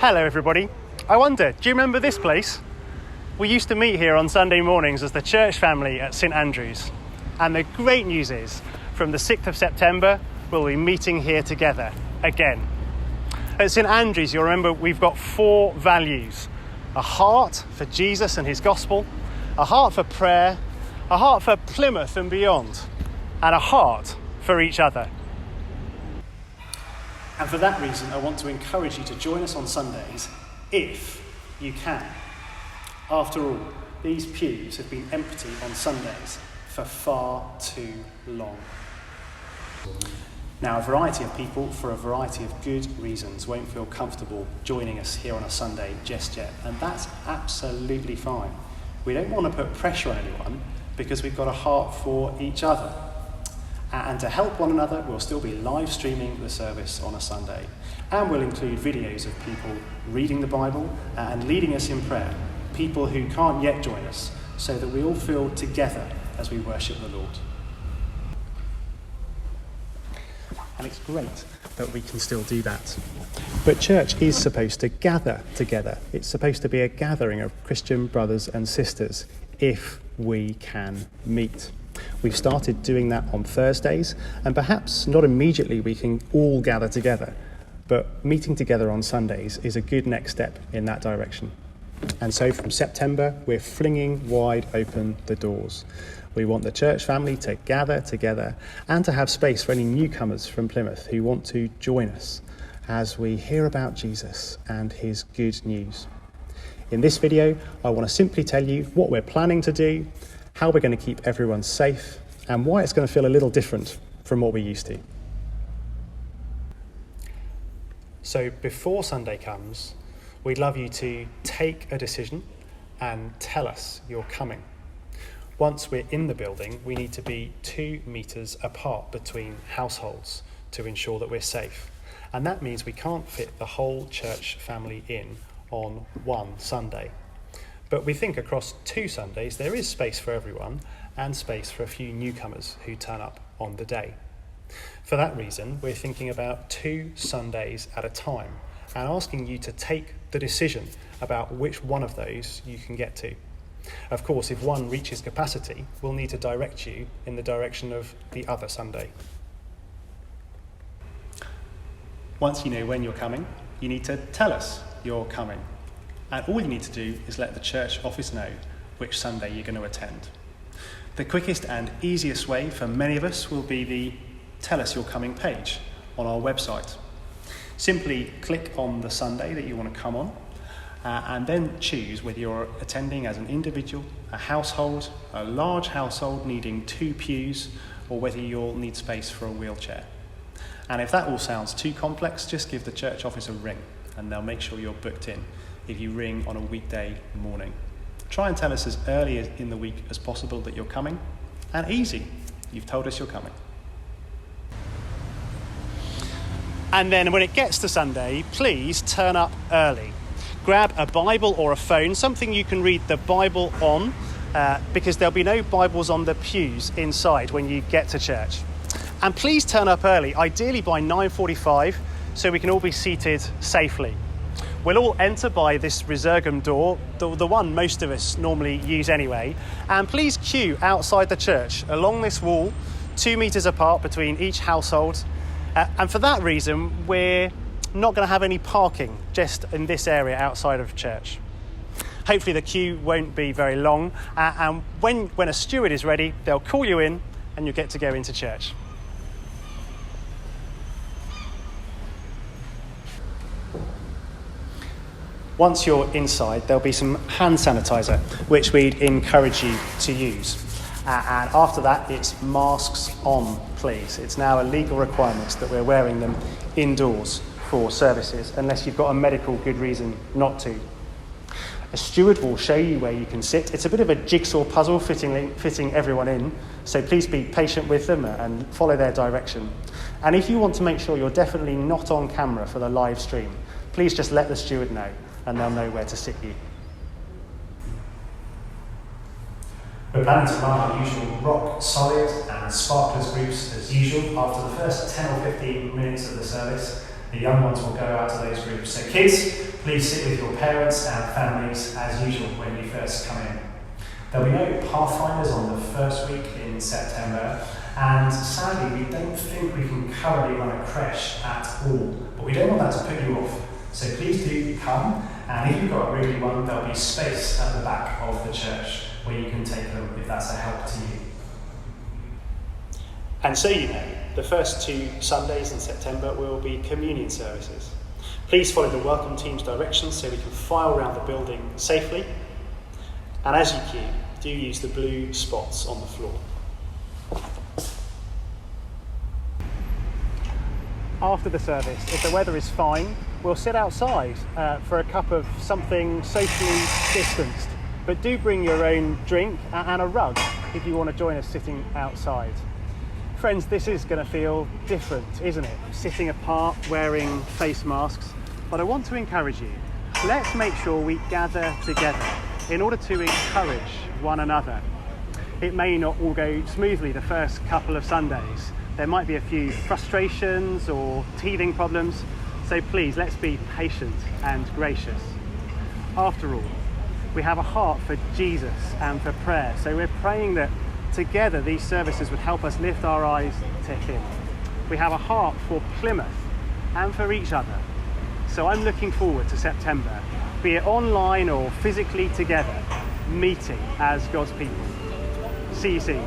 Hello everybody. I wonder, do you remember this place? We used to meet here on Sunday mornings as the church family at St Andrews. And the great news is, from the 6th of September, we'll be meeting here together again. At St Andrews, you'll remember we've got 4 values. A heart for Jesus and his gospel, a heart for prayer, a heart for Plymouth and beyond, and a heart for each other. And for that reason, I want to encourage you to join us on Sundays, if you can. After all, these pews have been empty on Sundays for far too long. Now, a variety of people, for a variety of good reasons, won't feel comfortable joining us here on a Sunday just yet, and that's absolutely fine. We don't want to put pressure on anyone because we've got a heart for each other. And to help one another, we'll still be live streaming the service on a Sunday. And we'll include videos of people reading the Bible and leading us in prayer, people who can't yet join us, so that we all feel together as we worship the Lord. And it's great that we can still do that. But church is supposed to gather together. It's supposed to be a gathering of Christian brothers and sisters, if we can meet. We've started doing that on Thursdays, and perhaps not immediately we can all gather together, but meeting together on Sundays is a good next step in that direction. And so from September, we're flinging wide open the doors. We want the church family to gather together and to have space for any newcomers from Plymouth who want to join us as we hear about Jesus and his good news. In this video, I want to simply tell you what we're planning to do, how we're going to keep everyone safe, and why it's going to feel a little different from what we're used to. So before Sunday comes, we'd love you to take a decision and tell us you're coming. Once we're in the building, we need to be 2 meters apart between households to ensure that we're safe. And that means we can't fit the whole church family in on one Sunday. But we think across 2 Sundays there is space for everyone and space for a few newcomers who turn up on the day. For that reason, we're thinking about 2 Sundays at a time and asking you to take the decision about which one of those you can get to. Of course, if one reaches capacity, we'll need to direct you in the direction of the other Sunday. Once you know when you're coming, you need to tell us you're coming. And all you need to do is let the church office know which Sunday you're going to attend. The quickest and easiest way for many of us will be the Tell Us You're Coming page on our website. Simply click on the Sunday that you want to come on, and then choose whether you're attending as an individual, a household, a large household needing 2 pews, or whether you'll need space for a wheelchair. And if that all sounds too complex, just give the church office a ring and they'll make sure you're booked in if you ring on a weekday morning. Try and tell us as early in the week as possible that you're coming, and easy, you've told us you're coming. And then when it gets to Sunday, please turn up early. Grab a Bible or a phone, something you can read the Bible on, because there'll be no Bibles on the pews inside when you get to church. And please turn up early, ideally by 9:45, so we can all be seated safely. We'll all enter by this resurgam door, the one most of us normally use anyway, and please queue outside the church along this wall, 2 meters apart between each household. And for that reason, we're not going to have any parking just in this area outside of church. Hopefully the queue won't be very long, and when a steward is ready, they'll call you in and you'll get to go into church. Once you're inside, there'll be some hand sanitizer, which we'd encourage you to use. And after that, it's masks on, please. It's now a legal requirement that we're wearing them indoors for services, unless you've got a medical good reason not to. A steward will show you where you can sit. It's a bit of a jigsaw puzzle fitting everyone in, so please be patient with them and follow their direction. And if you want to make sure you're definitely not on camera for the live stream, please just let the steward know, and they'll know where to sit you. We're planning to run our usual rock, solid and sparklers groups as usual after the first 10 or 15 minutes of the service, The young ones will go out to those groups. So kids, please sit with your parents and families as usual when you first come in. There'll be no Pathfinders on the first week in September, and sadly we don't think we can currently run a creche at all, but we don't want that to put you off. So please do come, and if you've got a really one, there'll be space at the back of the church where you can take them if that's a help to you. And so you know, the first 2 Sundays in September will be communion services. Please follow the welcome team's directions so we can file around the building safely. And as you queue, do use the blue spots on the floor. After the service, if the weather is fine, we'll sit outside for a cup of something socially distanced. But do bring your own drink and a rug if you want to join us sitting outside. Friends, this is going to feel different, isn't it? Sitting apart, wearing face masks. But I want to encourage you, let's make sure we gather together in order to encourage one another. It may not all go smoothly the first couple of Sundays. There might be a few frustrations or teething problems. So please, let's be patient and gracious. After all, we have a heart for Jesus and for prayer. So we're praying that together these services would help us lift our eyes to him. We have a heart for Plymouth and for each other. So I'm looking forward to September, be it online or physically together, meeting as God's people. See you soon.